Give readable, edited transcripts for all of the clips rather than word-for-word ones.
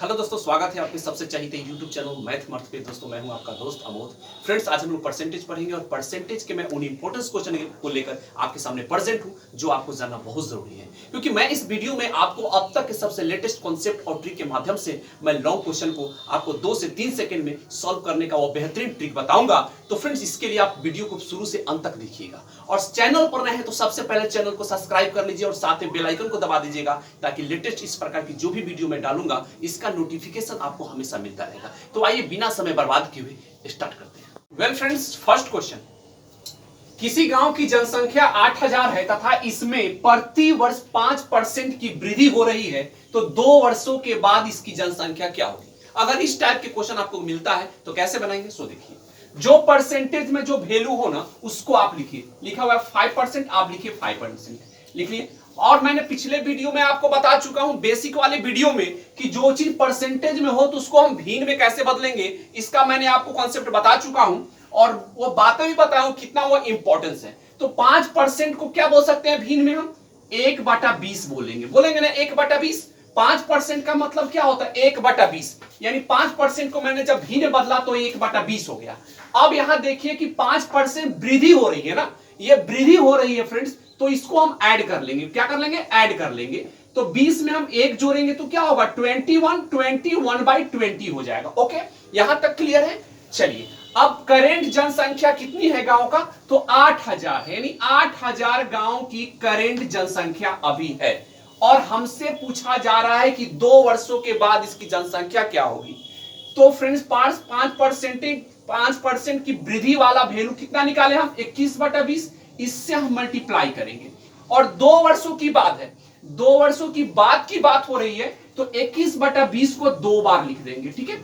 Hello दोस्तों, स्वागत है आपके सबसे चाहते YouTube चैनल मैथ मर्थ पे। दोस्तों मैं हूं आपका दोस्त अमोद। फ्रेंड्स, आज हम लोग परसेंटेज पढ़ेंगे और परसेंटेज के मैं उन इंपॉर्टेंट क्वेश्चन को लेकर आपके सामने प्रेजेंट हूं जो आपको जानना बहुत जरूरी है, क्योंकि मैं इस वीडियो में आपको अब तक के सबसे लेटेस्ट कॉन्सेप्ट और ट्रिक के माध्यम से मैं लॉन्ग क्वेश्चन को आपको 2 से 3 सेकंड में सॉल्व करने का वो बेहतरीन ट्रिक बताऊंगा। तो फ्रेंड्स, इसके लिए आप वीडियो को शुरू से अंत तक देखिएगा और चैनल पर नए हैं तो सबसे पहले चैनल को सब्सक्राइब कर लीजिए और साथ में बेल आइकन को दबा दीजिएगा, ताकि लेटेस्ट इस प्रकार की जो भी वीडियो मैं डालूंगा इसका नोटिफिकेशन आपको हमेशा मिलता रहेगा। तो आइए बिना समय बर्बाद किए हुए स्टार्ट करते हैं। वेल फ्रेंड्स, फर्स्ट क्वेश्चन, किसी गांव की जनसंख्या 8000 है तथा इसमें प्रति वर्ष 5% की वृद्धि हो रही है, तो 2 वर्षों के बाद इसकी जनसंख्या क्या होगी? अगर इस टाइप के क्वेश्चन आपको मिलता है तो कैसे बनाएंगे? सो देखिए, जो परसेंटेज में जो वैल्यू हो ना उसको आप लिखिए। लिखा हुआ है 5%, आप लिखिए 5% लिखिए। और मैंने पिछले वीडियो में आपको बता चुका हूं, बेसिक वाले वीडियो में, कि जो चीज परसेंटेज में हो तो उसको हम भिन्न में कैसे बदलेंगे, इसका मैंने आपको कॉन्सेप्ट बता चुका हूं और वो बातें भी बताया हूं कितना वो इंपॉर्टेंस है। तो 5% को क्या बोल सकते हैं भिन्न में? हम 1/20 बोलेंगे ना, 1/20। 5% का मतलब क्या होता है? 1/20, यानी 5% को मैंने जब भिन्न बदला तो 1/20 हो गया। अब यहां देखिए कि 5% वृद्धि हो रही है ना, ये वृद्धि हो रही है फ्रेंड्स, तो इसको हम ऐड कर लेंगे। क्या कर लेंगे? ऐड कर लेंगे। तो 20 में हम 1 जोड़ेंगे तो क्या होगा? 21/20 हो जाएगा। ओके, यहां तक क्लियर है? चलिए, अब करेंट जनसंख्या कितनी है गांव का? तो 8000 है, यानी 8000 गांव की करेंट जनसंख्या अभी है और हमसे पूछा जा रहा है कि 2 वर्षों के बाद इसकी जनसंख्या क्या होगी। तो फ्रेंड्स, 5% की वृद्धि वाला वैल्यू कितना निकाले हम? 21/20। इससे हम मल्टीप्लाई करेंगे और 2 वर्षों की बात है, 2 वर्षों की बाद की बात हो रही है, तो 21/20 को 2 बार लिख देंगे। ठीक है,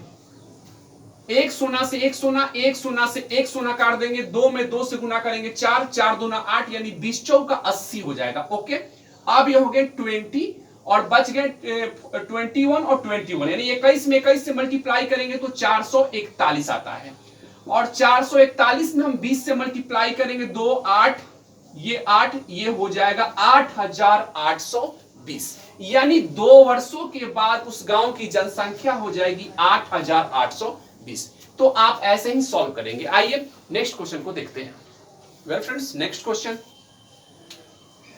एक शून्य से एक शून्य, एक शून्य से एक शून्य काट देंगे, 2 में 2 से गुना करेंगे, 4 4 दूना 8, यानी 20 चौका 80 हो जाएगा। ओके, अब ये हो गए 20 और बच गए 21 और 21, यानी 21 में 21 से मल्टीप्लाई करेंगे तो 441 आता है और 441 में हम 20 से मल्टीप्लाई करेंगे, 2 8, ये 8, ये हो जाएगा 8820, यानी 2 वर्षों के बाद उस गांव की जनसंख्या हो जाएगी 8820। तो आप ऐसे ही सॉल्व करेंगे। आइए नेक्स्ट क्वेश्चन को देखते हैं। वेल फ्रेंड्स, नेक्स्ट क्वेश्चन,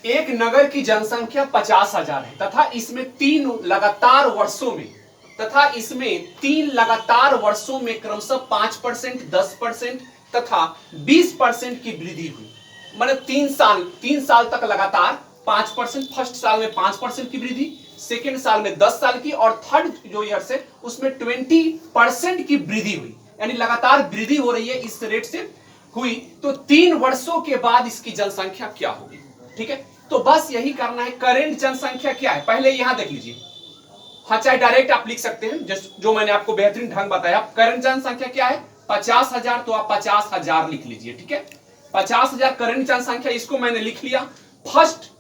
एक नगर की जनसंख्या 50,000 है तथा इसमें 3 लगातार वर्षों में क्रमशः 5%, 10% तथा 20% की वृद्धि हुई। मतलब 3 साल तक लगातार 5%, फर्स्ट साल में 5% की वृद्धि, सेकेंड साल में 10 साल की, और थर्ड जो ईयर से उसमें 20% की वृद्धि हुई, यानी लगातार वृद्धि हो रही है, इस रेट से हुई। तो 3 वर्षों के बाद इसकी जनसंख्या क्या होगी? ठीक है, तो बस यही करना है। करेंट जनसंख्या क्या है पहले यहां देख लीजिए। हाँ, चाहे डायरेक्ट आप लिख सकते हैं, जस्ट जो मैंने आपको बेहतरीन ढंग बताया। करेंट जनसंख्या क्या है? 50,000, तो आप 50,000 लिख लीजिए। ठीक है, 50,000 करेंट जनसंख्या, इसको मैंने लिख लिया। फर्स्ट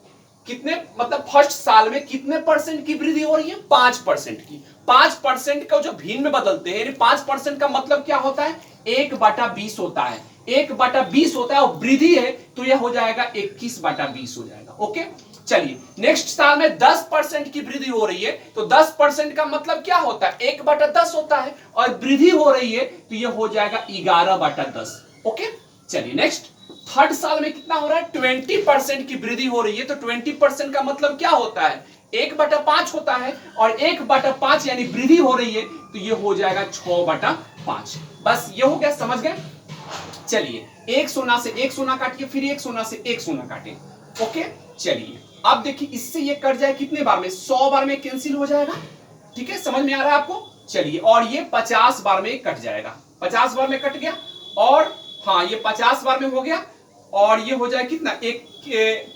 कितने, मतलब फर्स्ट साल में कितने परसेंट की वृद्धि हो रही है? 5% की। 5% का जो भिन्न में बदलते हैं, यानी 5% का मतलब क्या होता है? 1/20 होता है। 1/20 होता है और वृद्धि है तो यह हो जाएगा 21/20 हो जाएगा। ओके, चलिए नेक्स्ट साल में 10% की वृद्धि हो रही है, तो 10% का मतलब क्या होता है? 1/10 होता है और वृद्धि हो रही है तो यह हो जाएगा 11/10। ओके, चलिए नेक्स्ट, थर्ड साल में कितना हो रहा है? 20% की वृद्धि हो रही है, तो 20% का मतलब क्या होता है? 1/5 होता है और 1/5 यानी वृद्धि हो रही है तो ये हो जाएगा 6/5। बस ये हो गया, समझ गए? चलिए, एक शून्य से एक शून्य काटिए, फिर एक शून्य से एक शून्य काटिए। ओके, चलिए अब देखिए, इससे ये कट जाए कितने बार में? 100 बार में कैंसिल हो जाएगा। ठीक है, समझ में आ रहा है आपको? चलिए, और ये 50 बार में कट जाएगा। 50 बार में कट गया, और हाँ, ये 50 बार में हो गया, और ये हो जाए कितना?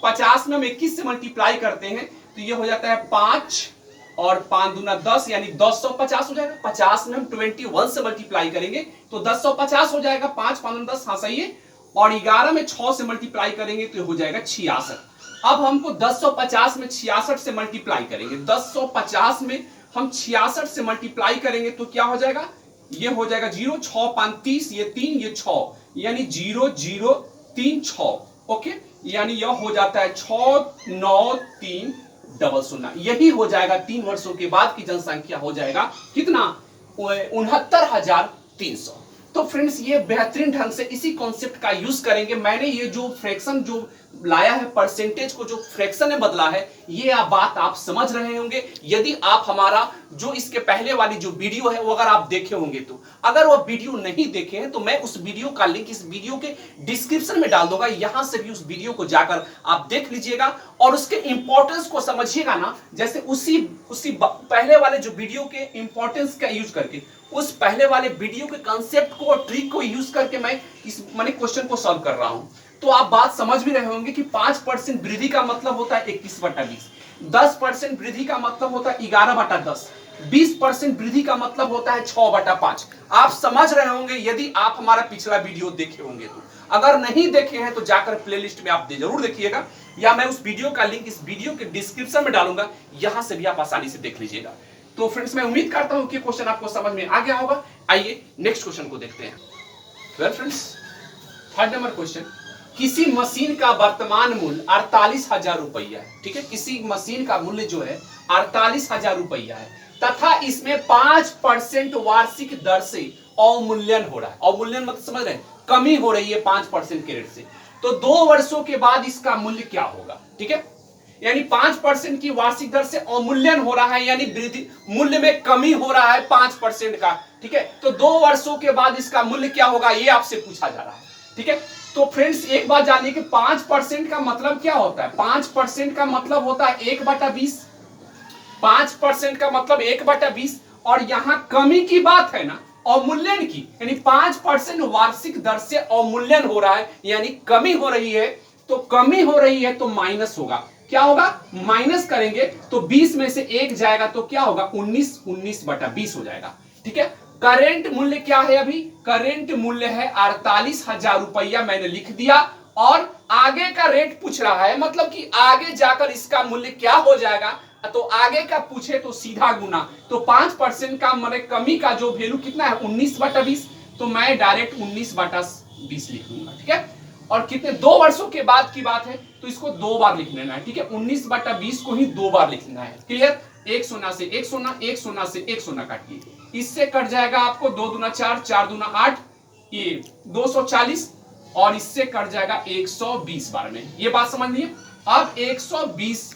50 में हम 21 से मल्टीप्लाई करते हैं तो ये हो जाता है 5 और 5 दूना 10, यानी 1050 हो जाएगा। 50 में हम 21 से मल्टीप्लाई करेंगे तो 1050 हो जाएगा। 5 5 दूना 10, हाँ सही है। और 11 में 6 से मल्टीप्लाई करेंगे तो हो जाएगा 66। अब हमको 1050 में 66 से मल्टीप्लाई करेंगे। 1050 में हम 66 से मल्टीप्लाई करेंगे तो क्या हो जाएगा? ये हो जाएगा 0, 6 5 30, ये 3, ये 6, यानी 0 0 3 6। ओके, यानी यह हो जाता है 6 9 3 डबल शून्य। यही हो जाएगा 3 वर्षों के बाद की जनसंख्या हो जाएगा कितना, 69,300। तो फ्रेंड्स ये बेहतरीन ढंग से इसी कॉन्सेप्ट का यूज करेंगे। मैंने ये जो फ्रैक्शन जो लाया है, परसेंटेज को जो फ्रैक्शन में बदला है, ये बात आप समझ रहे होंगे यदि आप हमारा जो इसके पहले वाली जो वीडियो है वो अगर आप देखे होंगे तो। अगर वो वीडियो नहीं देखे हैं तो मैं उस वीडियो का लिंक इस वीडियो के डिस्क्रिप्शन में डाल दूंगा, यहां से भी उस वीडियो को जाकर आप देख लीजिएगा और उसके इंपॉर्टेंस को समझिएगा ना। जैसे उसी पहले वाले जो वीडियो के इंपॉर्टेंस का यूज करके, उस पहले वाले वीडियो के कांसेप्ट को और ट्रिक को यूज करके मैं इस मैंने क्वेश्चन को सॉल्व कर रहा हूं। तो आप बात समझ भी रहे होंगे कि 5% वृद्धि का मतलब होता है 21/20, 10% वृद्धि का मतलब होता है 11/10, 20% वृद्धि का मतलब होता है 6/5। आप समझ रहे होंगे यदि आप हमारा पिछला वीडियो देखे होंगे तो। अगर नहीं देखे हैं तो जाकर प्लेलिस्ट में आप जरूर देखिएगा, या मैं उस वीडियो का लिंक इस वीडियो के डिस्क्रिप्शन में डालूंगा, यहां से भी आप आसानी से देख लीजिएगा। तो फ्रेंड्स मैं उम्मीद करता हूं कि क्वेश्चन आपको समझ में आ गया होगा। आइए नेक्स्ट क्वेश्चन को देखते हैं। Well friends, third number question, किसी मशीन का वर्तमान मूल्य 48,000 रुपया है। ठीक है, किसी मशीन का मूल्य जो है 48,000 रुपया है तथा इसमें 5% वार्षिक दर से अवमूल्यन हो रहा है। अवमूल्यन मतलब समझ रहे हैं, कमी हो रही है 5% के रेट से। तो 2 वर्षों के बाद इसका मूल्य क्या होगा। ठीक है, यानी 5% की वार्षिक दर से अवमूल्यन हो रहा है, यानी वृद्धि मूल्य में कमी हो रहा है 5% का। ठीक है, तो 2 वर्षों के बाद इसका मूल्य क्या होगा ये आपसे पूछा जा रहा है। ठीक है, तो फ्रेंड्स एक बात जानिए कि 5% का मतलब क्या होता है। 5% का मतलब होता है 1/20। 5% का मतलब 1/20, और यहां कमी की बात है ना, अवमूल्यन की, यानी 5% वार्षिक दर से अवमूल्यन हो रहा है, यानी कमी हो रही है। तो कमी हो रही है तो माइनस होगा, क्या होगा, माइनस करेंगे तो 20 में से 1 जाएगा तो क्या होगा, 19/20 हो जाएगा। ठीक है, करेंट मूल्य क्या है, अभी करेंट मूल्य है 48,000 रुपया, मैंने लिख दिया। और आगे का रेट पूछ रहा है, मतलब कि आगे जाकर इसका मूल्य क्या हो जाएगा, तो आगे का पूछे तो सीधा गुना। तो 5% का मतलब कमी का जो वैल्यू कितना है 19/20, तो मैं डायरेक्ट 19/20 लिख दूंगा। ठीक है, और कितने 2 वर्षों के बाद की बात है तो इसको 2 बार लिख लेना है। ठीक है, 19/20 को ही 2 बार लिखना है। क्लियर, 1 शून्य से 1 शून्य, 1 शून्य से 1 शून्य काटिए, इससे कट जाएगा आपको 2 दूना 4, 4 दूना 8, ये 240, और इससे कट जाएगा 120 बार में। ये बात समझ लीजिए। अब 120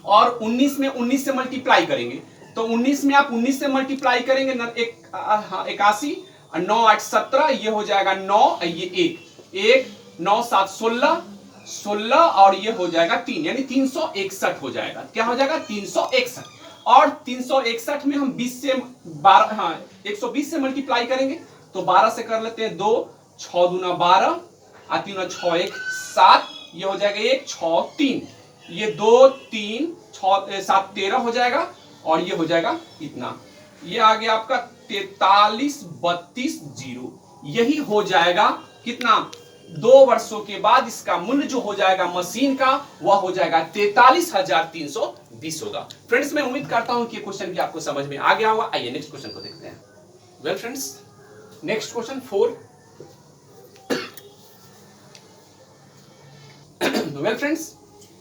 और 19 में 19 से मल्टीप्लाई करेंगे, तो 19 में आप 19 से मल्टीप्लाई करेंगे 81, 9 8 17, ये हो जाएगा 9, ये 1 9 7 16, 16, और ये हो जाएगा 3, यानी 361 हो जाएगा। क्या हो जाएगा, 361। और 361 में हम 20 से 12, हाँ 120 से मल्टीप्लाई करेंगे तो 12 से कर लेते हैं 2, 6 दूना 12, 3 6 1 7, ये हो जाएगा 1 6 3, ये 2 3 6 7 13 हो जाएगा, और ये हो जाएगा इतना, ये आ गया आपका 43 32 0। यही हो जाएगा कितना, 2 वर्षों के बाद इसका मूल्य जो हो जाएगा मशीन का वह हो जाएगा 43,320 होगा। फ्रेंड्स मैं उम्मीद करता हूं कि ये क्वेश्चन भी आपको समझ में आ गया होगा। आइए नेक्स्ट क्वेश्चन को देखते हैं। Well friends, next question 4। Well friends,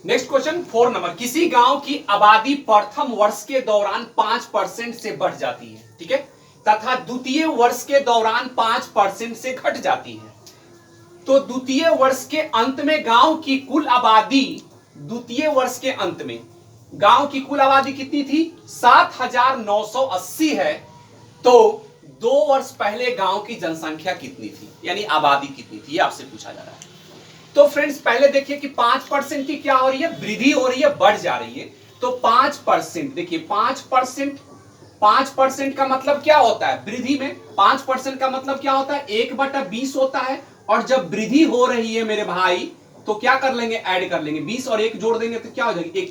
next question 4 number, किसी गांव की आबादी प्रथम वर्ष के दौरान 5% से बढ़ जाती है। ठीक है, तथा द्वितीय वर्ष के दौरान 5% से घट जाती है। तो द्वितीय वर्ष के अंत में गांव की कुल आबादी, द्वितीय वर्ष के अंत में गांव की कुल आबादी कितनी थी, 7,980 है। तो 2 वर्ष पहले गांव की जनसंख्या कितनी थी, यानी आबादी कितनी थी, ये आपसे पूछा जा रहा है। तो फ्रेंड्स पहले देखिए कि 5% की क्या हो रही है, वृद्धि हो रही है, बढ़ जा रही है। तो 5%, देखिए 5% का मतलब क्या होता है, वृद्धि में 5% का मतलब क्या होता है, 1/20 होता है। और जब वृद्धि हो रही है मेरे भाई तो क्या कर लेंगे, ऐड कर लेंगे, 20 और 1 जोड़ देंगे तो क्या हो जाएगी,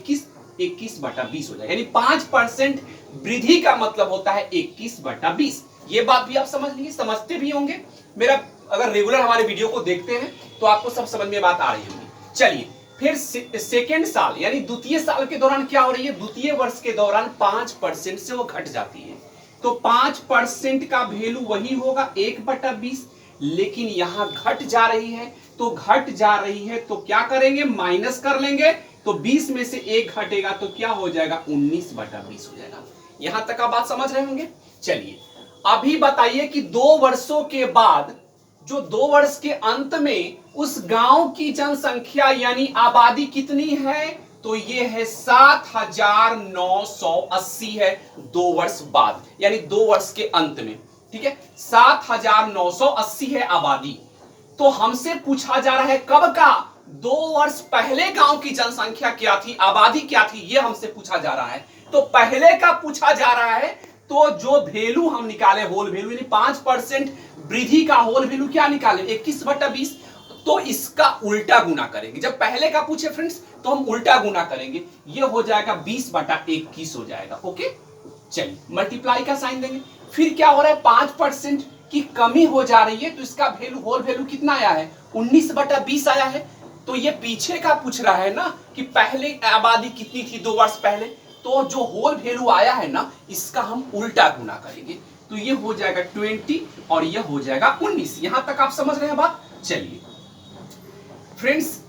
21/20 हो जाएगा। यानी 5% वृद्धि का मतलब होता है 21/20। ये बात भी आप समझ लीजिए, समझते भी होंगे। मेरा अगर रेगुलर हमारे वीडियो को देखते हैं तो आपको सब समझ में बात आ रही होगी। चलिए फिर सेकेंड साल यानी द्वितीय साल के दौरान क्या हो रही है, द्वितीय वर्ष के दौरान 5% से वो घट जाती है। तो 5% का वैल्यू वही होगा 1/20, लेकिन यहां घट जा रही है। तो घट जा रही है तो क्या करेंगे, माइनस कर लेंगे, तो 20 में से 1 घटेगा तो क्या हो जाएगा 19/20 हो जाएगा। यहां तक आप बात समझ रहे होंगे। चलिए अभी बताइए कि 2 वर्षों के बाद, जो 2 वर्ष के अंत में उस गांव की जनसंख्या यानी आबादी कितनी है, तो ये है 7,980 है 2 वर्ष बाद, यानी 2 वर्ष के अंत में। ठीक है, 7,980 है आबादी। तो हमसे पूछा जा रहा है कब का, 2 वर्ष पहले गांव की जनसंख्या क्या थी, आबादी क्या थी, ये हमसे पूछा जा रहा है। तो पहले का पूछा जा रहा है, तो जो वैल्यू हम निकाले होल वैल्यू यानी 5% वृद्धि का होल वैल्यू क्या निकाले 21/20, तो इसका उल्टा गुना करेंगे। जब पहले का पूछे फ्रेंड्स तो हम उल्टा गुना करेंगे, ये हो जाएगा 20/21 हो जाएगा। ओके, चलिए मल्टीप्लाई का साइन देंगे। फिर क्या हो रहा है 5% की कमी हो जा रही है, तो इसका वैल्यू होल वैल्यू कितना आया है 19/20 आया है। तो ये पीछे का पूछ रहा है ना कि पहले आबादी कितनी थी 2 वर्ष पहले, तो जो होल वैल्यू आया है ना इसका हम उल्टा गुना करेंगे, तो ये हो जाएगा 20 और ये हो जाएगा 19। यहां तक आप समझ रहे हैं बात। चलिए फ्रेंड्स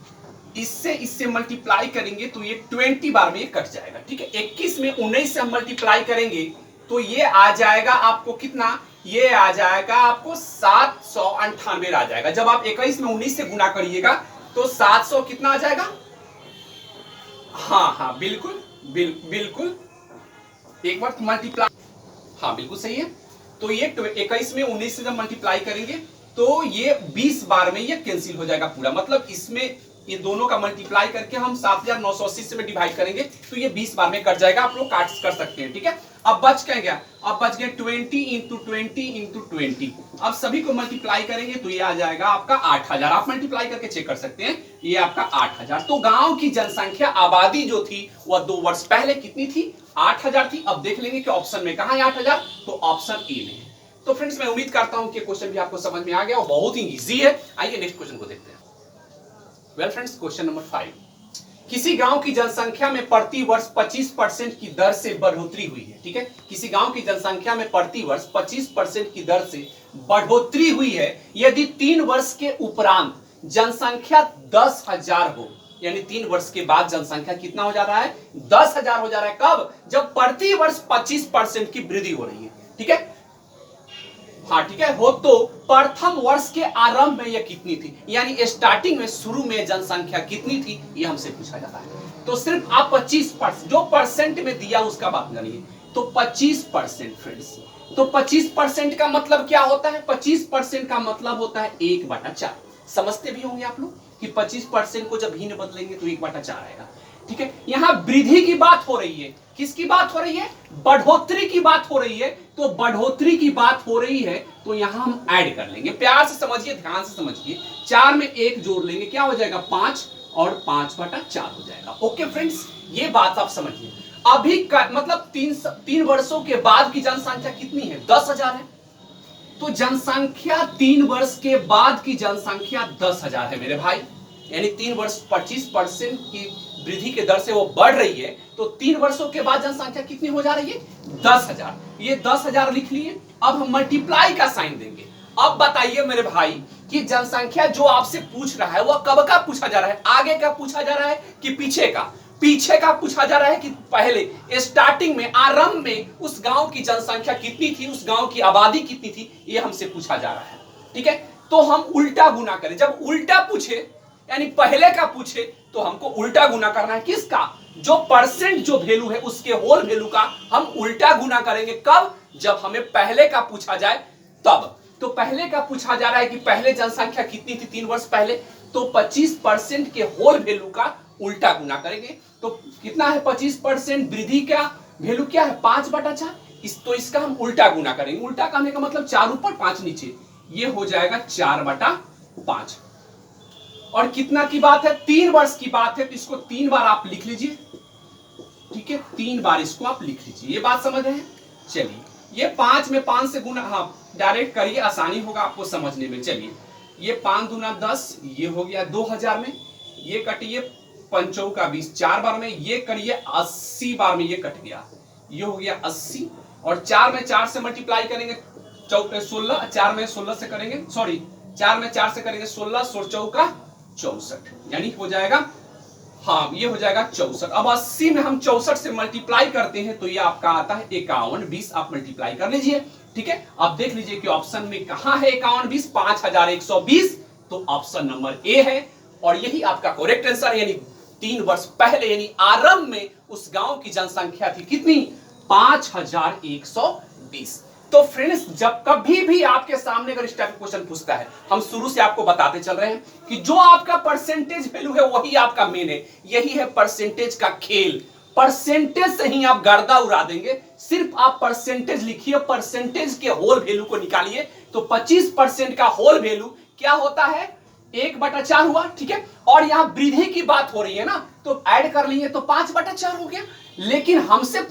इससे मल्टीप्लाई करेंगे तो ये 20 बार में ये कट जाएगा। ठीक है, 21 में 19 से हम मल्टीप्लाई करेंगे तो ये आ जाएगा आपको कितना, ये आ जाएगा आपको 798 आ जाएगा। जब आप 21 में 19 से गुना करिएगा तो 700 कितना आ जाएगा, हाँ बिल्कुल बिल्कुल एक बार मल्टीप्लाई, हाँ बिल्कुल सही है। तो ये 21 में 19 से जब मल्टीप्लाई करेंगे तो ये 20 बार में ये कैंसिल हो जाएगा पूरा, मतलब इसमें ये दोनों का मल्टीप्लाई करके हम 7,980 से डिवाइड करेंगे तो ये 20 बार में कट जाएगा, आप लोग काट कर सकते हैं। ठीक है, अब बच क्या, अब बच गया 20 इंटू 20 इंटू 20। अब सभी को मल्टीप्लाई करेंगे तो ये आ जाएगा आपका 8,000। आप मल्टीप्लाई करके चेक कर सकते हैं, ये आपका 8,000। तो गांव की जनसंख्या आबादी जो थी वह 2 वर्ष पहले कितनी थी 8,000 थी। अब देख लेंगे कि ऑप्शन में कहां है 8,000, तो ऑप्शन ए में है। तो फ्रेंड्स मैं उम्मीद करता हूं कि क्वेश्चन भी आपको समझ में आ गया और बहुत ही इजी है। आइए नेक्स्ट क्वेश्चन को देखते हैं। वेल फ्रेंड्स, क्वेश्चन नंबर 5, किसी गांव की जनसंख्या में प्रति वर्ष 25% की दर से बढ़ोतरी हुई है। ठीक है, किसी गांव की जनसंख्या में प्रति वर्ष 25% की दर से बढ़ोतरी हुई है यदि 3 वर्ष के उपरांत जनसंख्या 10,000 हो, यानी 3 वर्ष के बाद जनसंख्या कितना हो जा रहा है 10,000 हो जा रहा है। कब, जब प्रति वर्ष 25% की वृद्धि हो रही है। ठीक है, हाँ ठीक है, हो तो प्रथम वर्ष के आरंभ में यह कितनी थी, यानी स्टार्टिंग में शुरू में जनसंख्या कितनी थी, ये हमसे पूछा जाता है। तो सिर्फ आप 25% जो परसेंट में दिया उसका बात करिए, तो 25% फ्रेंड्स, तो 25% का मतलब क्या होता है, 25% का मतलब होता है 1/4। समझते भी होंगे आप लोग कि 25% को जब भिन्न बदलेंगे तो 1/4 आएगा। ठीक है, यहां वृद्धि की बात हो रही है, किसकी बात हो रही है, बढ़ोतरी की बात हो रही है। तो बढ़ोतरी की बात हो रही है तो यहां हम ऐड कर लेंगे, प्यार से समझिए, ध्यान से समझिए। 4 में 1 जोड़ लेंगे, क्या हो जाएगा 5 और 5/4 हो जाएगा। ओके फ्रेंड्स, ये बात आप समझिए। अभी मतलब 3 वर्षों के बाद की जनसंख्या कितनी है 10,000 है। तो जनसंख्या 3 वर्ष के बाद की जनसंख्या 10,000 है मेरे भाई, यानी 3 वर्ष 25% की वृद्धि के दर से वो बढ़ रही है। तो 3 वर्षों के बाद जनसंख्या कितनी हो जा रही है 10,000। ये 10,000 लिख लिए। अब हम मल्टीप्लाई का साइन देंगे। अब बताइए मेरे भाई कि जनसंख्या जो आपसे पूछ रहा है वह कब का पूछा जा रहा है, आगे का पूछा जा रहा है कि पीछे का, पीछे का पूछा जा रहा है कि पहले स्टार्टिंग में आरंभ में उस गांव की जनसंख्या कितनी थी, उस गांव की आबादी कितनी थी, ये हमसे पूछा जा रहा है। ठीक है, तो हम उल्टा गुना करें। जब उल्टा पूछे यानी पहले का पूछे तो हमको उल्टा गुना करना है, किसका, जो परसेंट जो वैल्यू है उसके होल वैल्यू का हम उल्टा गुना करेंगे। कब, जब हमें पहले का पूछा जाए तब। तो पहले का पूछा जा रहा है कि पहले जनसंख्या कितनी थी 3 वर्ष पहले, तो 25% के होल वैल्यू का उल्टा गुना करेंगे। तो कितना है 25% वृद्धि का वैल्यू क्या है 5/4। तो इसका हम उल्टा गुना करेंगे। उल्टा करने का मतलब 4 ऊपर 5 नीचे, ये हो जाएगा 4/5। और कितना की बात है 3 वर्ष की बात है, तो इसको 3 बार आप लिख लीजिए। ठीक है, 3 बार इसको आप लिख लीजिए। ये बात समझ रहे हैं। चलिए ये 5 में 5 से गुना, हाँ डायरेक्ट करिए, आसानी होगा आपको समझने में। चलिए ये 5 दूना 10, ये हो गया 2000 में, ये कटिए 5 चौका 20, 4 बार में, ये करिए 80 बार में, ये कट गया, ये हो गया 80। और 4 में 4 से मल्टीप्लाई करेंगे 16, 4 में 16 से करेंगे, सॉरी 4 में 4 से करेंगे 16, 16 चौका 64, यानी हो जाएगा हाँ ये हो जाएगा 64। अब 80 में हम 64 से मल्टीप्लाई करते हैं तो ये आपका आता है 51, 20 आप मल्टीप्लाई कर लीजिए। ठीक है, अब देख लीजिए कि ऑप्शन में कहां है 51, 20, 5120, तो ऑप्शन नंबर ए है और यही आपका करेक्ट आंसर है। यानी 3 वर्ष पहले यानी आरंभ में उस गांव की जनसंख्या थी कितनी, 5120। तो फ्रेंड्स जब कभी भी आपके सामने अगर इस टाइप का क्वेश्चन पूछता है, हम शुरू से आपको बताते चल रहे हैं कि जो आपका परसेंटेज वैल्यू है वही आपका मेन है। यही है परसेंटेज का खेल। परसेंटेज से ही आप गर्दा उड़ा देंगे। सिर्फ आप परसेंटेज लिखिए, परसेंटेज के होल वैल्यू को निकालिए तो 25% का होल वैल्यू क्या होता है, 1/4 हुआ। ठीक है, और यहां वृद्धि की बात हो रही है ना, तो ऐड कर लिए तो 5/4 हो गया। लेकिन हमसे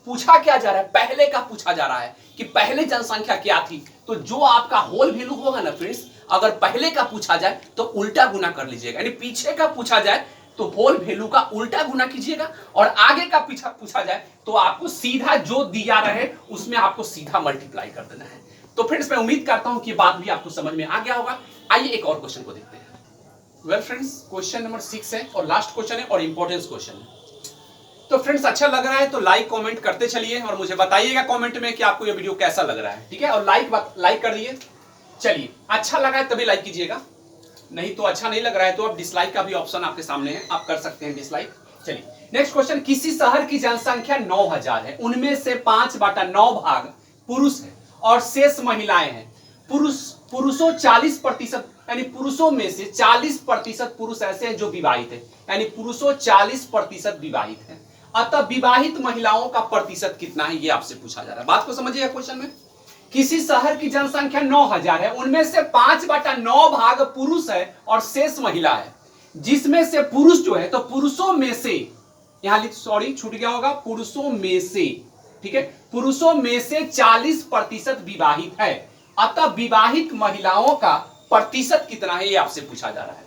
पूछा क्या जा रहा है, पहले का पूछा जा रहा है कि पहले जनसंख्या क्या थी। तो जो आपका होल वैल्यू होगा ना फ्रेंड्स, अगर पहले का पूछा जाए तो उल्टा गुना कर लीजिएगा। यानी पीछे का पूछा जाए तो होल वैल्यू का उल्टा गुना कीजिएगा और आगे का पूछा जाए तो आपको सीधा जो दिया रहे उसमें आपको सीधा मल्टीप्लाई कर देना है। तो फ्रेंड्स मैं उम्मीद करता हूं कि बात भी आपको समझ में आ गया होगा। आइए एक और क्वेश्चन को देखते हैं। वेल फ्रेंड्स क्वेश्चन नंबर 6 है और लास्ट क्वेश्चन है और इंपॉर्टेंस क्वेश्चन है। तो फ्रेंड्स अच्छा लग रहा है तो लाइक कमेंट करते चलिए और मुझे बताइएगा कमेंट में कि आपको ये वीडियो कैसा लग रहा है। ठीक है, और लाइक कर दिए। चलिए अच्छा लगा है तभी लाइक कीजिएगा, नहीं तो अच्छा नहीं लग रहा है तो आप डिसलाइक का भी ऑप्शन आपके सामने है, आप कर सकते हैं डिसलाइक। चलिए नेक्स्ट क्वेश्चन, किसी शहर की जनसंख्या 9000 है, उनमें से 5/9 भाग पुरुष है और शेष महिलाएं हैं। पुरुषों 40% यानी पुरुषों में से 40% पुरुष ऐसे हैं जो विवाहित है, यानी पुरुषों 40% विवाहित है। अतः विवाहित महिलाओं का प्रतिशत कितना है, ये आपसे पूछा जा रहा है। बात को समझिएगा क्वेश्चन में, किसी शहर की जनसंख्या 9000 है, उनमें से 5/9 भाग पुरुष है और शेष महिला है। जिसमें से पुरुष जो है तो पुरुषों में से, यहां सॉरी छूट गया होगा, पुरुषों में से, ठीक है, पुरुषों में से 40% विवाहित है। अतः विवाहित महिलाओं का प्रतिशत कितना है, ये आपसे पूछा जा रहा है।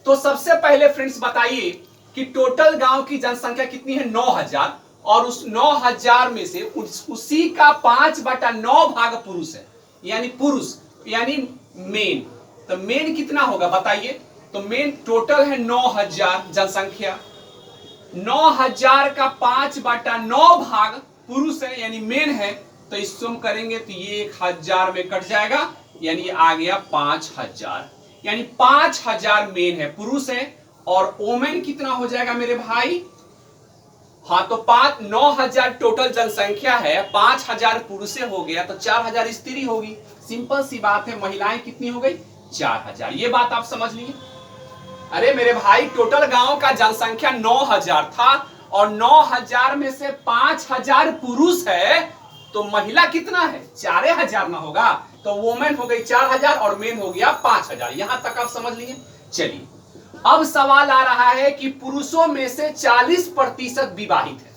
तो सबसे पहले फ्रेंड्स बताइए कि टोटल गांव की जनसंख्या कितनी है, 9000, और उस 9000 में से उसी का 5/9 भाग पुरुष है, यानी पुरुष यानी मेन। तो मेन कितना होगा बताइए, तो मेन टोटल है 9000 जनसंख्या, 9000 का 5/9 भाग पुरुष है यानी मेन है। तो इसको हम करेंगे तो ये 1000 में कट जाएगा, यानी आ गया 5000, यानी 5000 मेन है, पुरुष है, और ओमेन कितना हो जाएगा मेरे भाई, हाँ तो 9000 टोटल जनसंख्या है, 5000 पुरुष हो गया तो 4000 स्त्री होगी। सिंपल सी बात है, महिलाएं कितनी हो गई, 4000। ये बात आप समझ लिए। अरे मेरे भाई टोटल गांव का जनसंख्या 9000 था और 9000 में से 5000 पुरुष है तो महिला कितना है, 4000 ना होगा, तो वोमेन हो गई 4000 और मेन हो गया 5000। यहां तक आप समझ लिए। चलिए अब सवाल आ रहा है कि पुरुषों में से 40% विवाहित है,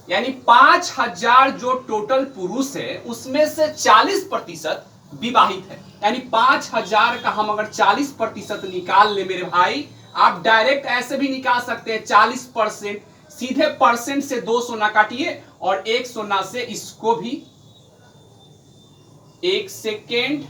यानी 5000 जो टोटल पुरुष है उसमें से 40% विवाहित है, यानी 5000 का हम अगर 40% निकाल ले मेरे भाई, आप डायरेक्ट ऐसे भी निकाल सकते हैं 40%, सीधे परसेंट से 200 ना काटिए और 100 ना से इसको भी, एक सेकेंड,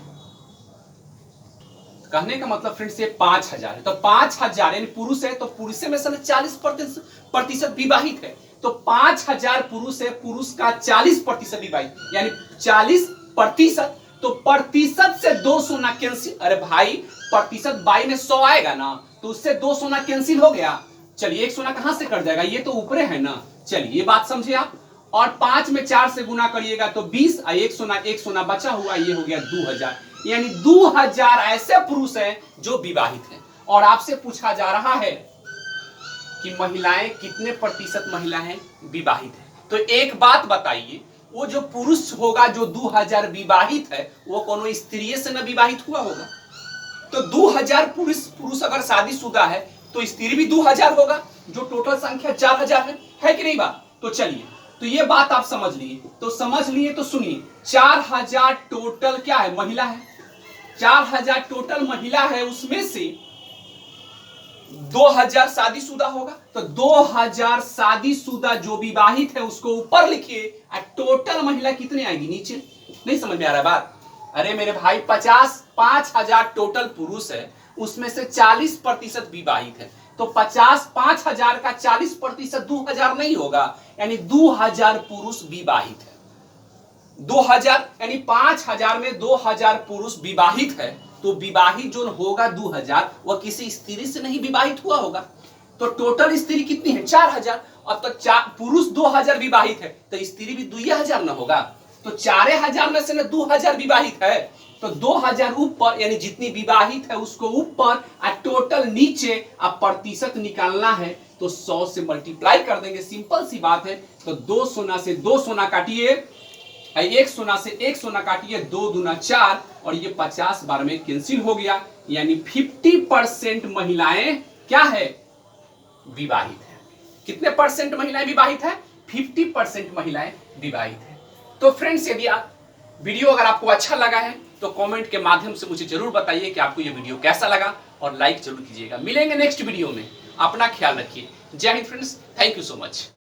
कहने का मतलब फ्रेंड्स ये 5000 है, तो 5000 यानी पुरुष है तो पुरुष में से 40% विवाहित है, तो 5000 पुरुष है, पुरुष का 40% विवाहित यानी 40%, तो प्रतिशत से 200 ना कैंसिल। अरे भाई प्रतिशत 22 में 100 आएगा ना, तो उससे 200 ना कैंसिल हो गया। चलिए 100 ना कहां से कट जाएगा, ये तो ऊपरे है ना। चलिए ये बात समझिए आप, और 5 में 4 से गुना करिएगा तो 20, 100 ना बचा हुआ, ये हो गया 2000, यानी 2000 ऐसे पुरुष हैं जो विवाहित हैं। और आपसे पूछा जा रहा है कि महिलाएं कितने प्रतिशत महिला हैं विवाहित है। तो एक बात बताइए, वो जो पुरुष होगा जो 2000 विवाहित है वो कोनो स्त्री से न विवाहित हुआ होगा, तो 2000 पुरुष अगर शादीशुदा है तो स्त्री भी 2000 होगा, जो टोटल संख्या 4000 है कि नहीं बात। तो चलिए तो ये बात आप समझ लिए, तो समझ लिए तो सुनिए, 4000 टोटल क्या है, महिला है, 4000 टोटल महिला है, उसमें से 2000 शादीशुदा होगा, तो 2000 शादीशुदा जो विवाहित है उसको ऊपर लिखिए, और टोटल महिला कितनी आएगी नीचे। नहीं समझ में आ रहा है बात। अरे मेरे भाई 50,000 टोटल पुरुष है, उसमें से 40% विवाहित है, तो 50,000 का 40% 2000 नहीं होगा, यानी 2000 पुरुष विवाहित है। 2000 यानी 5000 में 2000 पुरुष विवाहित है, तो विवाहित जो होगा 2000 वह किसी स्त्री से नहीं विवाहित हुआ होगा। तो टोटल स्त्री कितनी है? 4000। अब तो पुरुष 2000 विवाहित है, तो स्त्री भी 2000 ना होगा। तो 4000 में से ना 2000 विवाहित है, तो 2000 ऊपर यानी जितनी विवाहित है उसको ऊपर, और टोटल नीचे। अब प्रतिशत निकालना है तो 100 से मल्टीप्लाई कर देंगे, सिंपल सी बात है। तो 2 सोना से 2 सोना काटिए, 1 सोना से 1 सोना काटिए, 2 दूना 4, और ये 50 बार में कैंसिल हो गया। यानी 50% महिलाएं क्या है? विवाहित है। कितने परसेंट महिलाएं विवाहित है? 50% महिलाएं विवाहित है। तो फ्रेंड्स, यदि वीडियो अगर आपको अच्छा लगा है तो कमेंट के माध्यम से मुझे जरूर बताइए कि आपको ये वीडियो कैसा लगा, और लाइक जरूर कीजिएगा। मिलेंगे नेक्स्ट वीडियो में, अपना ख्याल रखिए। जय Hind friends, thank you so much.